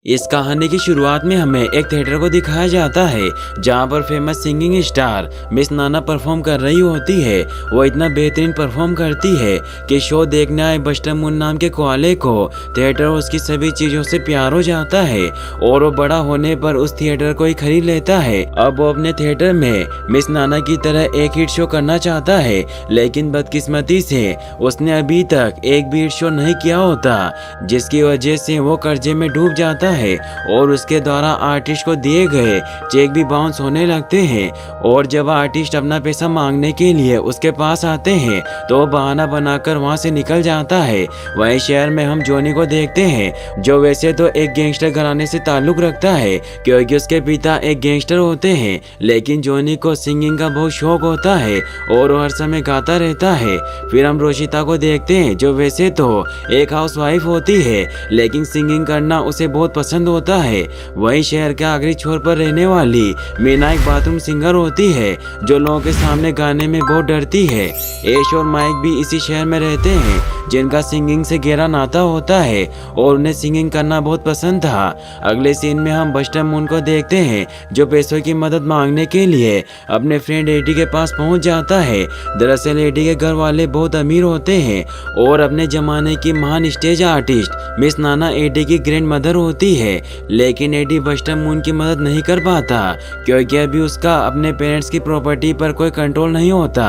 इस कहानी की शुरुआत में हमें एक थिएटर को दिखाया जाता है जहां पर फेमस सिंगिंग स्टार मिस नाना परफॉर्म कर रही होती है। वो इतना बेहतरीन परफॉर्म करती है कि शो देखने आए बस्टर मून नाम के कोआले को थिएटर उसकी सभी चीज़ों से प्यार हो जाता है और वो बड़ा होने पर उस थिएटर को ही खरीद लेता है। अब वो अपने थिएटर में मिस नाना की तरह एक हिट शो करना चाहता है, लेकिन बदकिस्मती से उसने अभी तक एक भी हिट शो नहीं किया होता, जिसकी वजह से वो कर्जे में डूब जाता है और उसके द्वारा आर्टिस्ट को दिए गए चेक भी बाउंस होने लगते हैं। और जब आर्टिस्ट अपना पैसा मांगने के लिए उसके पास आते हैं तो वो बहाना बनाकर वहां से निकल जाता है। वहीं शहर में हम जॉनी को देखते हैं, जो वैसे तो एक गैंगस्टर घराने से ताल्लुक रखता है क्योंकि उसके पिता एक गैंगस्टर होते हैं, लेकिन जॉनी को सिंगिंग का बहुत शौक होता है और वो हर समय गाता रहता है। फिर हम रोशिता को देखते हैं, जो वैसे तो एक हाउसवाइफ होती है लेकिन सिंगिंग करना उसे बहुत पसंद होता है। वहीं शहर के आखिरी छोर पर रहने वाली मीना एक बाथरूम सिंगर होती है जो लोगों के सामने गाने में बहुत डरती है। ऐश और माइक भी इसी शहर में रहते हैं जिनका सिंगिंग से गहरा नाता होता है और उन्हें सिंगिंग करना बहुत पसंद था। अगले सीन में हम बस्टर मून को देखते हैं, जो पैसों की मदद मांगने के लिए अपने फ्रेंड एडी के पास पहुंच जाता है। दरअसल एडी के घर वाले बहुत अमीर होते हैं और अपने जमाने की महान स्टेज आर्टिस्ट मिस नाना एडी की ग्रैंड मदर होती है, लेकिन एडी बस्टर मून की मदद नहीं कर पाता क्योंकि अभी उसका अपने पेरेंट्स की प्रॉपर्टी पर कोई कंट्रोल नहीं होता।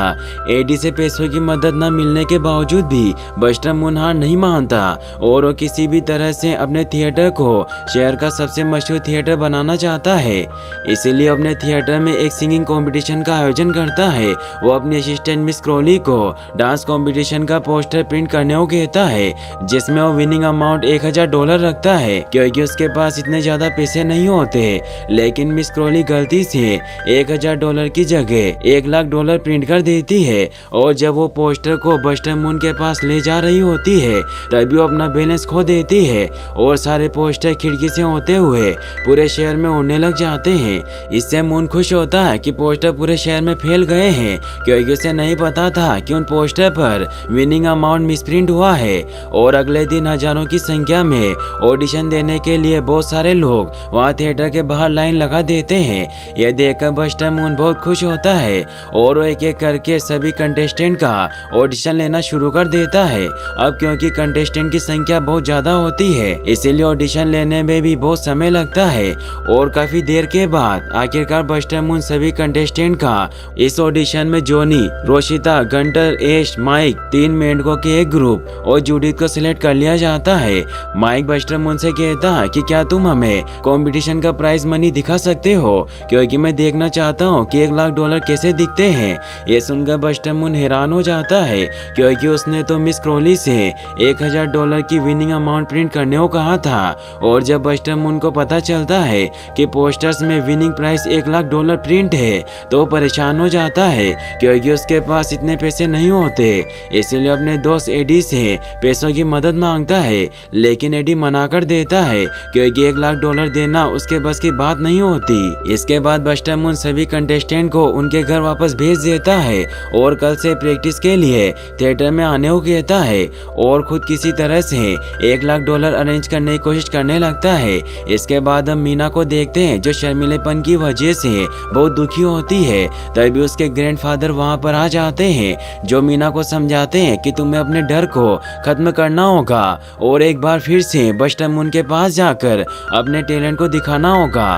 एडी से पैसों की मदद न मिलने के बावजूद भी बस्टर मून हार नहीं मानता और वो किसी भी तरह से अपने थिएटर को शहर का सबसे मशहूर थिएटर बनाना चाहता है। इसीलिए अपने थिएटर में एक सिंगिंग कंपटीशन का आयोजन करता है। वो अपनी असिस्टेंट मिस क्रोली को डांस कंपटीशन का पोस्टर प्रिंट करने को कहता है, जिसमें वो विनिंग अमाउंट $1000 रखता है क्योंकि उसके पास इतने ज्यादा पैसे नहीं होते। लेकिन मिस क्रोली गलती से $1000 की जगह $1,00,000 प्रिंट कर देती है और जब वो पोस्टर को बस्टर मून के पास ले जा रही होती है तभी वो अपना बैलेंस खो देती है और सारे पोस्टर खिड़की से होते हुए पूरे शहर में उड़ने लग जाते हैं। इससे मून खुश होता है कि पोस्टर पूरे शहर में फैल गए हैं क्योंकि उसे नहीं पता था कि उन पोस्टर पर विनिंग अमाउंट मिसप्रिंट हुआ है। और अगले दिन हजारों की संख्या में ऑडिशन देने के लिए बहुत सारे लोग वहाँ थिएटर के बाहर लाइन लगा देते हैं। यह देखकर बस्टर मून बहुत खुश होता है और वो एक एक करके सभी कंटेस्टेंट का ऑडिशन लेना शुरू कर देता है। अब क्योंकि कंटेस्टेंट की संख्या बहुत ज्यादा होती है, इसीलिए ऑडिशन लेने में भी बहुत समय लगता है और काफी देर के बाद आखिरकार बस्टर मून सभी कंटेस्टेंट का इस ऑडिशन में जॉनी, रोशिता, गंटर, ऐश, माइक, 3 मेंढकों के एक ग्रुप और जूडिथ को सिलेक्ट कर लिया जाता है। माइक बस्टर मून से कहता है कि क्या तुम हमें कंपटीशन का प्राइज मनी दिखा सकते हो, क्योंकि मैं देखना चाहता हूँ कि $1,00,000 कैसे दिखते हैं। ये सुनकर बस्टर मून हैरान हो जाता है क्योंकि उसने तो मिस क्रोली से $1000 की विनिंग अमाउंट प्रिंट करने को कहा था। और जब बस्टर मून को पता चलता है कि पोस्टर्स में विनिंग प्राइस $1,00,000 प्रिंट है तो परेशान हो जाता है क्योंकि उसके पास इतने पैसे नहीं होते। इसलिए अपने दोस्त एडी से पैसों की मदद मांगता है, लेकिन एडी मना कर देता है क्योंकि $1,00,000 देना उसके बस की बात नहीं होती। इसके बाद बस्टर मून सभी कंटेस्टेंट को उनके घर वापस भेज देता है और कल से प्रैक्टिस के लिए थिएटर में आने को कहता है और खुद किसी तरह से $1,00,000 अरेंज करने की कोशिश करने लगता है। इसके बाद हम मीना को देखते हैं, जो शर्मिलेपन की वजह से बहुत दुखी होती है। तभी उसके ग्रैंडफादर वहां पर आ जाते हैं, जो मीना को समझाते हैं कि तुम्हें अपने डर को खत्म करना होगा और एक बार फिर से बस्टर मून के पास जाकर अपने टैलेंट को दिखाना होगा।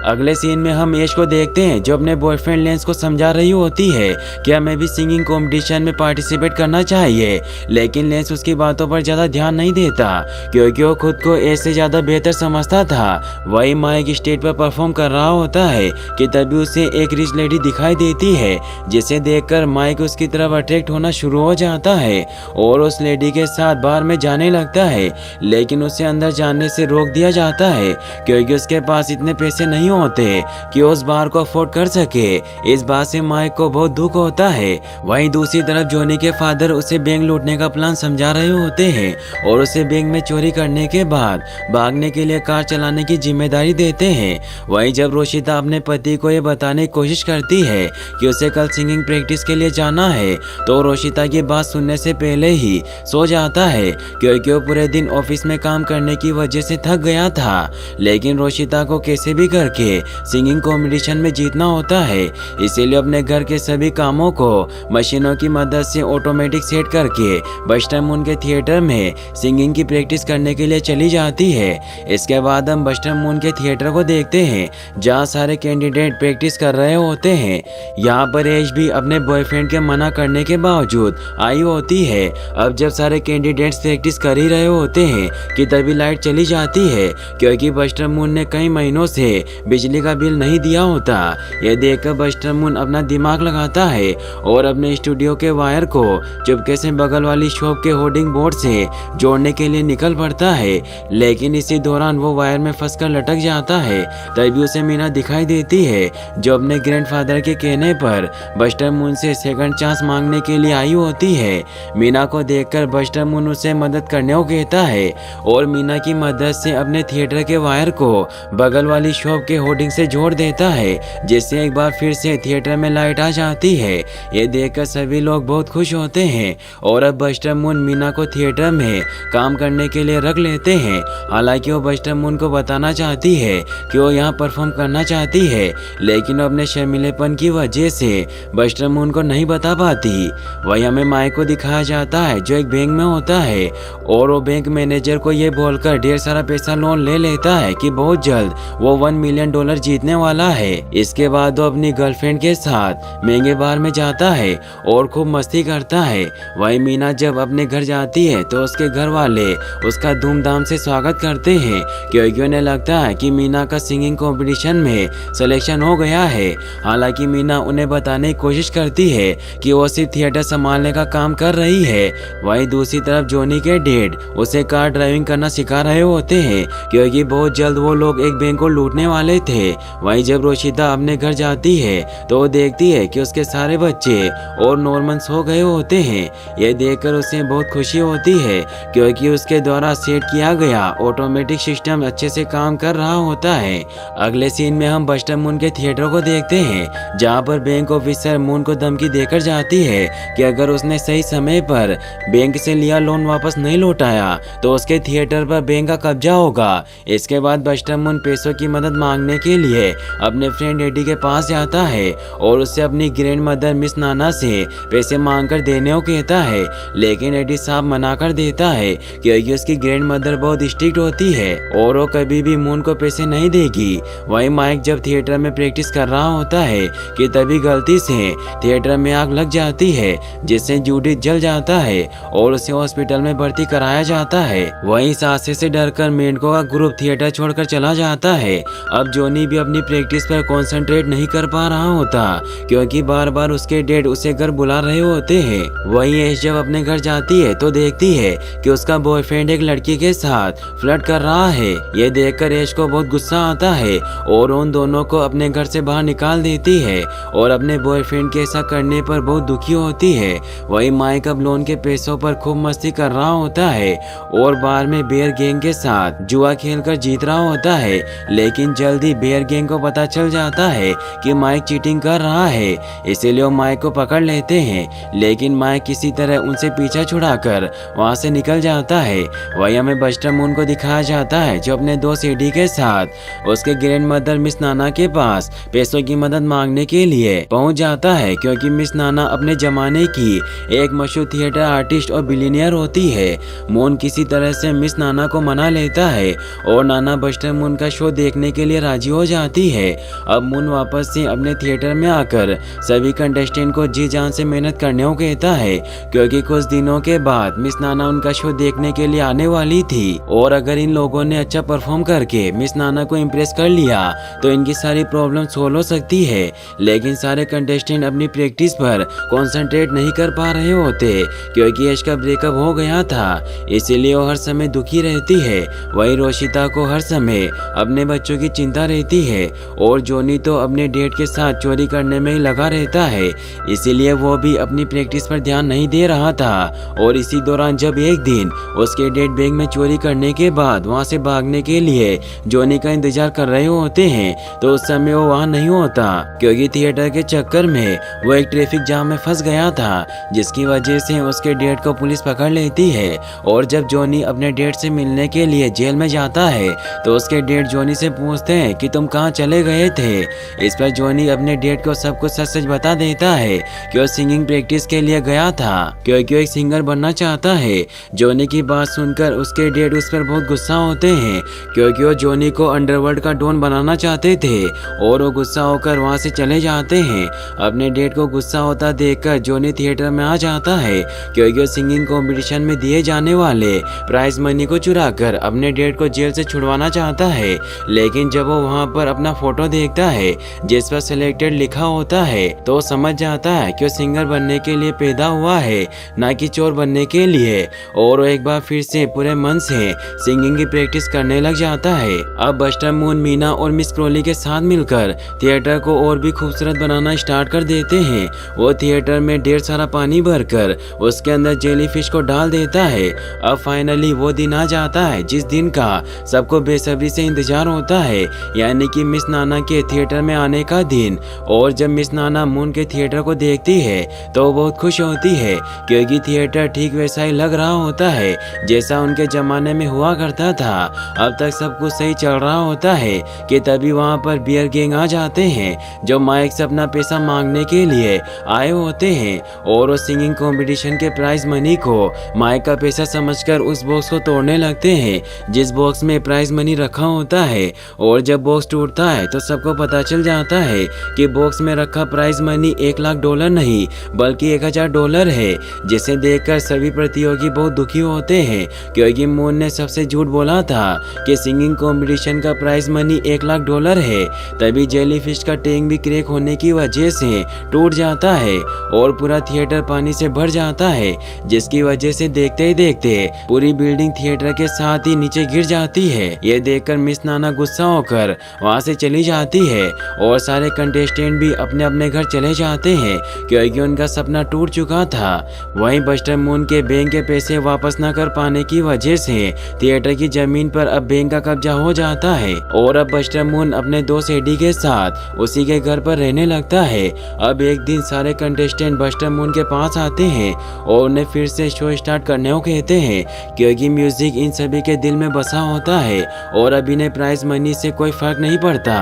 अगले सीन में हम ऐश को देखते हैं, जो अपने बॉयफ्रेंड लेंस को समझा रही होती है कि हमें भी सिंगिंग कंपटीशन में पार्टिसिपेट करना चाहिए, लेकिन लेंस उसकी बातों पर ज्यादा ध्यान नहीं देता क्योंकि वो खुद को ऐश से ज्यादा बेहतर समझता था। वही माइक स्टेज पर परफॉर्म कर रहा होता है कि तभी उसे एक रिच लेडी दिखाई देती है, जिसे देखकर माइक उसकी तरफ अट्रैक्ट होना शुरू हो जाता है और उस लेडी के साथ बार में जाने लगता है, लेकिन उसे अंदर जाने से रोक दिया जाता है क्योंकि उसके पास इतने पैसे नहीं होते कि उस बार को अफोर्ड कर सके। इस बात से माइक को बहुत दुख होता है। वहीं दूसरी तरफ जॉनी के फादर उसे बैंक लूटने का प्लान समझा रहे होते हैं और उसे बैंक में चोरी करने के बाद भागने के लिए कार चलाने की जिम्मेदारी देते हैं। वहीं जब रोशिता अपने पति को ये बताने की कोशिश करती है कि उसे कल सिंगिंग प्रैक्टिस के लिए जाना है तो रोशिता की बात सुनने से पहले ही सो जाता है क्योंकि वो पूरे दिन ऑफिस में काम करने की वजह से थक गया गया था, लेकिन रोशिता को कैसे भी करके सिंगिंग कंपटीशन में जीतना होता है। इसीलिए अपने घर के सभी कामों को मशीनों की मदद से ऑटोमेटिक सेट करके बस्टर मून के थिएटर में सिंगिंग की प्रैक्टिस करने के लिए चली जाती है। इसके बाद हम बस्टर मून के थिएटर को देखते हैं, जहाँ सारे कैंडिडेट प्रैक्टिस कर रहे होते हैं। यहाँ पर ऐश भी अपने बॉयफ्रेंड के मना करने के बावजूद आई होती है। अब जब सारे कैंडिडेट्स प्रैक्टिस कर ही रहे होते हैं कि तभी लाइट चली जाती है, क्योंकि बस्टर मून ने कई महीनों से बिजली का बिल नहीं दिया होता। यह देखकर बस्टर मून अपना दिमाग लगाता है और अपने स्टूडियो के वायर को चुपके से बगल वाली शॉप के होर्डिंग बोर्ड से जोड़ने के लिए निकल पड़ता है, लेकिन इसी दौरान वो वायर में फंसकर लटक जाता है। तभी उसे मीना दिखाई देती है, जो अपने ग्रैंडफादर के कहने पर बस्टर मून से सेकंड चांस मांगने के लिए आई होती है। मीना को देखकर बस्टर मून उसे मदद करने को कहता है और मीना की मदद से अपने थिएटर के वायर को बगल वाली शॉप के होर्डिंग से जोड़ देता है, जिससे एक बार फिर से थिएटर में लाइट आ जाती है। ये देखकर सभी लोग बहुत खुश होते हैं और अब बस्टर मून मीना को थिएटर में काम करने के लिए रख लेते हैं। हालांकि वो बस्टर मून को बताना चाहती है कि वो यहाँ परफॉर्म करना चाहती है, लेकिन वो अपने शर्मीलेपन की वजह से बस्टर मून को नहीं बता पाती। वही हमें माइक को दिखाया जाता है, जो एक बैंक में होता है और वो बैंक मैनेजर को ये बोलकर ढेर सारा पैसा लोन ले लेता है कि बहुत जल्द वो $1 मिलियन जीतने वाला है। इसके बाद वो अपनी गर्लफ्रेंड के साथ महंगे बार में जाता है और खूब मस्ती करता है। वही मीना जब अपने घर जाती है तो उसके घर वाले उसका धूमधाम से स्वागत करते हैं, क्योंकि उन्हें लगता है कि मीना का सिंगिंग कंपटीशन में सिलेक्शन हो गया है। हालांकि मीना उन्हें बताने की कोशिश करती है कि वो सिर्फ थिएटर संभालने का काम कर रही है। वहीं दूसरी तरफ जॉनी के डैड उसे कार ड्राइविंग करना सिखा रहे होते हैं, क्योंकि बहुत जल्द वो लोग एक बैंक को लूटने वाले थे। वहीं जब रोशिता अपने घर जाती है तो वो देखती है कि उसके सारे बच्चे और नॉर्मन सो गए होते हैं। यह देखकर उसे बहुत खुशी होती है, क्योंकि उसके द्वारा सेट किया गया ऑटोमेटिक सिस्टम अच्छे से काम कर रहा होता है। अगले सीन में हम बस्टर मून के थिएटर को देखते हैं, जहाँ पर बैंक ऑफिसर मून को धमकी देकर जाती है कि अगर उसने सही समय पर बैंक से लिया लोन वापस नहीं लौटाया तो उसके थिएटर पर बैंक का कब्जा होगा। इसके बाद बस्टर मून पैसों की मदद मांगने के लिए अपने फ्रेंड एडी के पास जाता है और उससे अपनी ग्रैंड मदर मिस नाना से पैसे मांगकर देने को कहता है, लेकिन एडी साहब मना कर देता है क्योंकि उसकी ग्रैंड मदर बहुत स्ट्रिक्ट होती है और वो कभी भी मून को पैसे नहीं देगी। वहीं माइक जब थिएटर में प्रैक्टिस कर रहा होता है कि तभी गलती से थिएटर में आग लग जाती है, जिससे जूडिथ जल जाता है और उसे हॉस्पिटल में भर्ती कराया जाता है। वहीं इस हादसे से डरकर मेंढकों का ग्रुप थिएटर छोड़कर चला जाता है। अब जॉनी भी अपनी प्रैक्टिस पर कंसंट्रेट नहीं कर पा रहा होता, क्योंकि बार बार उसके डैड उसे घर बुला रहे होते हैं। वहीं ऐश जब अपने घर जाती है तो देखती है कि उसका बॉयफ्रेंड एक लड़की के साथ फ्लर्ट कर रहा है। ये देखकर ऐश को बहुत गुस्सा आता है और उन दोनों को अपने घर से बाहर निकाल देती है और अपने बॉयफ्रेंड के ऐसा करने पर बहुत दुखी होती है। वही माइक अब लोन के पैसों पर खूब मस्ती कर रहा होता है और बार में बेयर गैंग के साथ जुआ खेलकर जीत रहा होता है, लेकिन जल्दी बेयर गैंग को पता चल जाता है कि माइक चीटिंग कर रहा है। इसीलिए वो माइक को पकड़ लेते हैं, लेकिन माइक किसी तरह उनसे पीछा छुड़ाकर वहां से निकल जाता है। वही हमें बस्टर मून को दिखाया जाता है, जो अपने दोस्त एडी के साथ उसके ग्रैंड मदर मिस नाना के पास पैसों की मदद मांगने के लिए पहुंच जाता है, क्योंकि मिस नाना अपने जमाने की एक मशहूर थिएटर आर्टिस्ट और बिलियनियर होती है। मून किसी तरह से मिस नाना को मना लेता है और नाना बस्टर मून का शो देखने के लिए राजी हो जाती है। अब मून वापस से अपने थिएटर में आकर सभी कंटेस्टेंट को जी जान से मेहनत करने को कहता है, क्योंकि कुछ दिनों के बाद मिस नाना उनका शो देखने के लिए आने वाली थी और अगर इन लोगों ने अच्छा परफॉर्म करके मिस नाना को इम्प्रेस कर लिया तो इनकी सारी प्रॉब्लम सोल्व हो सकती है। लेकिन सारे कंटेस्टेंट अपनी प्रैक्टिस पर कंसंट्रेट नहीं कर पा रहे होते, क्योंकि यश का ब्रेकअप हो गया था, इसीलिए वो हर समय दुखी रहती है। वही रोशिता को हर समय अपने बच्चों की चिंता रहती है और जॉनी तो अपने डेट के साथ चोरी करने में ही लगा रहता है, इसीलिए वो भी अपनी प्रैक्टिस पर ध्यान नहीं दे रहा था। और इसी दौरान जब एक दिन उसके डेट बैंक में चोरी करने के बाद वहां से भागने के लिए जॉनी का इंतजार कर रहे होते हैं, तो उस समय वो वहां नहीं होता, क्योंकि थिएटर के चक्कर में वो एक ट्रैफिक जाम में फंस गया था, जिसकी वजह से उसके डेट को पुलिस पकड़ लेती है। और जब जॉनी अपने डेट से मिलने के लिए जेल जेल में जाता है तो उसके डैड जॉनी से पूछते हैं कि तुम कहाँ चले गए थे। इस पर जॉनी अपने डैड को सब कुछ सच सच बता देता है कि वो सिंगिंग प्रैक्टिस के लिए गया था क्योंकि वो एक सिंगर बनना चाहता है। जॉनी की बात सुनकर उसके डैड उस पर बहुत गुस्सा होते हैं क्योंकि वो जॉनी को अंडरवर्ल्ड का डॉन बनाना चाहते थे और वो गुस्सा होकर वहाँ से चले जाते हैं। अपने डैड को गुस्सा होता देखकर जॉनी थिएटर में आ जाता है क्योंकि वो सिंगिंग कंपटीशन में दिए जाने वाले प्राइज मनी को चुराकर अपने डैड को जेल से छुड़वाना चाहता है। लेकिन जब वो वहाँ पर अपना फोटो देखता है जिस पर सिलेक्टेड लिखा होता है तो समझ जाता है कि वो सिंगर बनने के लिए पैदा हुआ है ना कि चोर बनने के लिए, और वो एक बार फिर से पूरे मन से सिंगिंग की प्रैक्टिस करने लग जाता है। अब बस्टर मून मीना और मिस क्रोली के साथ मिलकर थिएटर को और भी खूबसूरत बनाना स्टार्ट कर देते हैं। वो थिएटर में ढेर सारा पानी भरकर उसके अंदर जेलीफिश को डाल देता है। अब फाइनली वो दिन आ जाता है जिस दिन का सबको बेसब्री से इंतजार होता है, यानी कि मिस नाना के थिएटर में आने का दिन। और जब मिस नाना मून के थिएटर को देखती है तो वो बहुत खुश होती है क्योंकि थिएटर ठीक वैसा ही लग रहा होता है जैसा उनके जमाने में हुआ करता था। अब तक सब कुछ सही चल रहा होता है कि तभी वहाँ पर बियर गैंग आ जाते हैं जो माइक से अपना पैसा मांगने के लिए आए होते हैं और वो सिंगिंग कंपटीशन के प्राइज मनी को माइक का पैसा समझकर उस बॉक्स को तोड़ने लगते हैं जिस बॉक्स में प्राइज मनी रखा होता है। और जब बॉक्स टूटता है तो सबको पता चल जाता है कि बॉक्स में रखा प्राइज मनी $1,00,000 नहीं बल्कि $1,000 है, जिसे देखकर सभी प्रतियोगी बहुत दुखी होते हैं क्योंकि मून ने सबसे झूठ बोला था कि सिंगिंग कंपटीशन का प्राइज मनी $1,00,000 है। तभी जेलीफिश का टैंक भी क्रैक होने की वजह से टूट जाता है और पूरा थिएटर पानी से भर जाता है जिसकी वजह से देखते ही देखते पूरी बिल्डिंग थिएटर के साथ ही नीचे गिर जाती है। ये देखकर मिस नाना गुस्सा होकर वहाँ से चली जाती है और सारे कंटेस्टेंट भी अपने अपने घर चले जाते हैं क्योंकि उनका सपना टूट चुका था। वहीं बस्टर मून के बैंक के पैसे वापस न कर पाने की वजह से थिएटर की जमीन पर अब बैंक का कब्जा हो जाता है और अब बस्टर मून अपने दोस्त एडी के साथ उसी के घर पर रहने लगता है। अब एक दिन सारे कंटेस्टेंट बस्टर मून के पास आते हैं और उन्हें फिर से शो स्टार्ट करने को कहते हैं क्योंकि म्यूजिक इन सभी के दिल में बसा होता है और अब इन्हें प्राइज मनी से कोई फर्क नहीं पड़ता।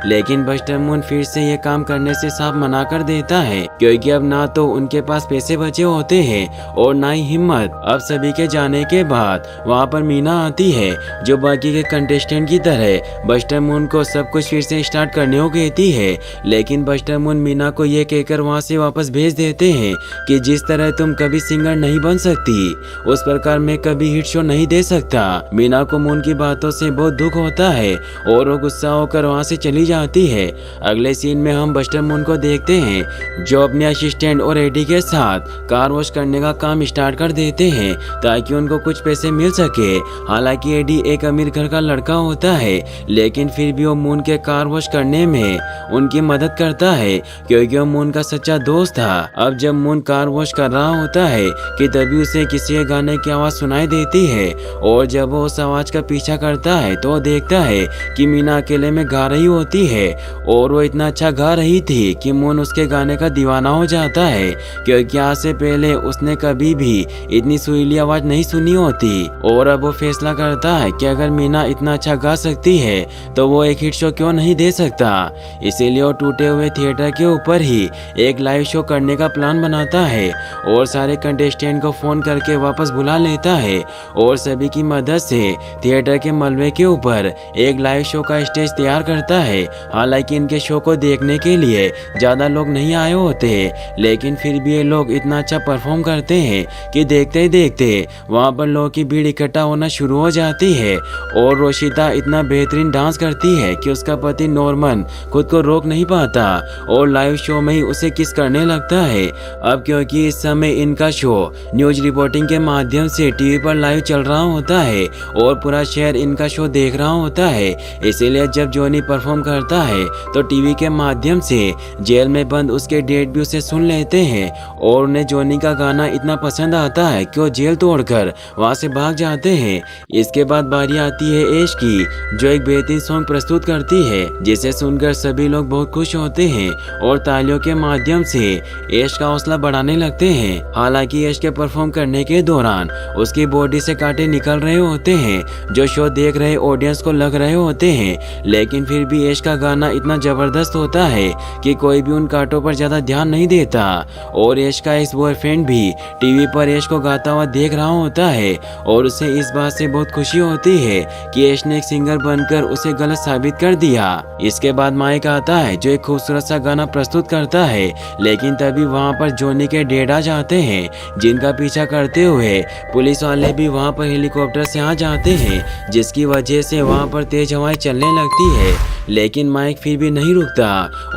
लेकिन बस्टर मून फिर से ये काम करने से साफ मना कर देता है क्योंकि अब ना तो उनके पास पैसे बचे होते हैं और ना ही हिम्मत। अब सभी के जाने के बाद वहाँ पर मीना आती है जो बाकी के कंटेस्टेंट की तरह बस्टर मून को सब कुछ फिर से स्टार्ट करने को कहती है। लेकिन बस्टर मून मीना को ये कहकर वहाँ से वापस भेज देते हैं कि जिस तरह तुम कभी सिंगर नहीं बन सकती उस प्रकार मैं कभी हिट शो नहीं दे सकता। मीना को मून की बातों से बहुत दुख होता है और वो गुस्सा होकर वहाँ से चली जाती है। अगले सीन में हम बस्टर मून को देखते हैं जो अपने असिस्टेंट और एडी के साथ कार वॉश करने का काम स्टार्ट कर देते हैं ताकि उनको कुछ पैसे मिल सके। हालांकि एडी एक अमीर घर का लड़का होता है लेकिन फिर भी वो मून के कार वॉश करने में उनकी मदद करता है क्योंकि वो मून का सच्चा दोस्त था। अब जब मून कार वॉश कर रहा होता है कि तभी उसे किसी के गाने की आवाज सुनाई देती है और जब वो उस आवाज का पीछा करता है तो देखता है कि मीना अकेले में गा रही होती है और वो इतना अच्छा गा रही थी कि मून उसके गाने का दीवाना हो जाता है क्योंकि आज से पहले उसने कभी भी इतनी सुरीली आवाज नहीं सुनी होती। और अब वो फैसला करता है कि अगर मीना इतना अच्छा गा सकती है तो वो एक हिट शो क्यों नहीं दे सकता। इसीलिए वो टूटे हुए थिएटर के ऊपर ही एक लाइव शो करने का प्लान बनाता है और सारे कंटेस्टेंट को फोन करके वापस बुला लेता है और सभी की मदद से थिएटर के मलबे के ऊपर एक लाइव शो का स्टेज तैयार करता है। हालांकि इनके शो को देखने के लिए ज्यादा लोग नहीं आए होते लेकिन फिर भी ये लोग इतना अच्छा परफॉर्म करते हैं कि देखते ही देखते वहाँ पर लोगों की भीड़ इकट्ठा होना शुरू हो जाती है। और रोशिता इतना बेहतरीन डांस करती है कि उसका पति नॉर्मन खुद को रोक नहीं पाता और लाइव शो में ही उसे किस करने लगता है। अब क्योंकि इस समय इनका शो न्यूज रिपोर्टिंग के माध्यम से टीवी पर लाइव चल रहा होता है और पूरा शहर इनका शो देख रहा होता है, इसीलिए जब जॉनी परफॉर्म करता है तो टीवी के माध्यम से जेल में बंद उसके डैड भी उसे सुन लेते हैं और उन्हें जॉनी का गाना इतना पसंद आता है कि वो जेल तोड़कर वहाँ से भाग जाते हैं। इसके बाद बारी आती है ऐश की जो एक बेहतरीन सॉन्ग प्रस्तुत करती है जिसे सुनकर सभी लोग बहुत खुश होते हैं और तालियों के माध्यम से ऐश का हौसला बढ़ाने लगते हैं। हालांकि ऐश के परफॉर्म करने के दौरान उसकी बॉडी से कांटे निकल रहे होते हैं जो शो देख रहे ऑडियंस को लग रहे होते हैं। लेकिन फिर भी ऐश का गाना इतना जबरदस्त होता है कि कोई भी उन कांटों पर ज्यादा ध्यान नहीं देता। और ऐश का एक्स बॉयफ्रेंड भी टीवी पर ऐश को गाता हुआ देख रहा होता है और उसे इस बात से बहुत खुशी होती है कि ऐश ने एक सिंगर बनकर उसे गलत साबित कर दिया। इसके बाद माइक आता है जो एक खूबसूरत सा गाना प्रस्तुत करता है, लेकिन तभी वहाँ पर जॉनी के डैड आ जाते हैं जिनका पीछा करते हुए पुलिस वाले भी वहाँ पर हेलीकॉप्टर से आ जाते हैं, जिसकी वजह से वहाँ पर तेज हवाएं चलने लगती है। लेकिन माइक फिर भी नहीं रुकता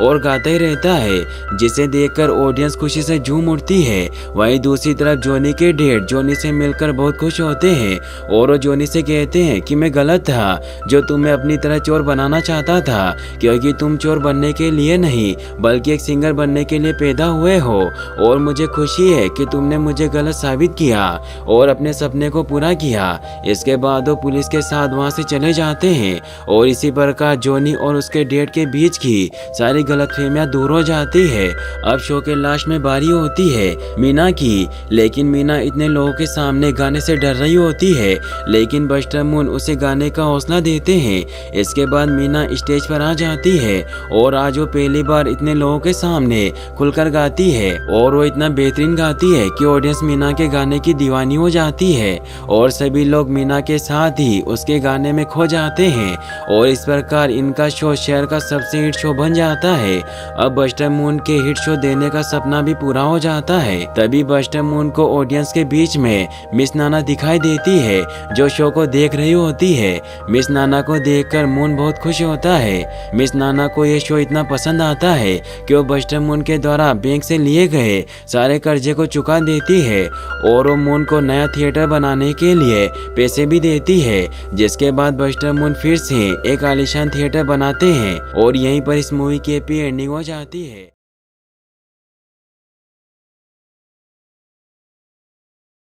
और गाता ही रहता है, जिसे देखकर ऑडियंस खुशी से झूम उठती है। वहीं दूसरी तरफ जॉनी के डैड जॉनी से मिलकर बहुत खुश होते हैं और वो जॉनी से कहते हैं कि मैं गलत था जो तुम्हें अपनी तरह चोर बनाना चाहता था, क्योंकि तुम चोर बनने के लिए नहीं बल्कि एक सिंगर बनने के लिए पैदा हुए हो। और मुझे खुशी है कि तुमने मुझे गलत साबित किया और अपने सपने को पूरा किया। इसके बाद वो पुलिस के साथ वहाँ से चले जाते हैं और इसी प्रकार जॉनी और उसके डैड के बीच की सारी गलतफहमियां दूर हो जाती है। अब शो के लास्ट में बारी होती है मीना की, लेकिन मीना इतने लोगों के सामने गाने से डर रही होती है, लेकिन बस्टर मून उसे गाने का हौसला देते हैं। इसके बाद मीना स्टेज पर आ जाती है और आज वो पहली बार इतने लोगों के सामने खुलकर गाती है और वो इतना बेहतरीन गाती है कि ऑडियंस मीना के गाने की दीवानी हो जाती है और सभी लोग मीना के साथ ही उसके गाने में खो जाते हैं और इस प्रकार इनका शो शहर का सबसे हिट शो बन जाता है। अब बस्टर मून के हिट शो देने का सपना भी पूरा हो जाता है। तभी बस्टर मून को ऑडियंस के बीच में मिस नाना दिखाई देती है जो शो को देख रही होती है। मिस नाना को देखकर मून बहुत खुश होता है। मिस नाना को ये शो इतना पसंद आता है कि वो बस्टर मून के द्वारा बैंक से लिए गए सारे कर्जे को चुका देती है और वो मून को नया थिएटर बनाने के लिए पैसे भी देती है। जिसके बाद बस्टर मून फिर से एक आलीशान थिएटर बनाते हैं और यहीं पर इस मूवी की हैप्पी एंडिंग हो जाती है।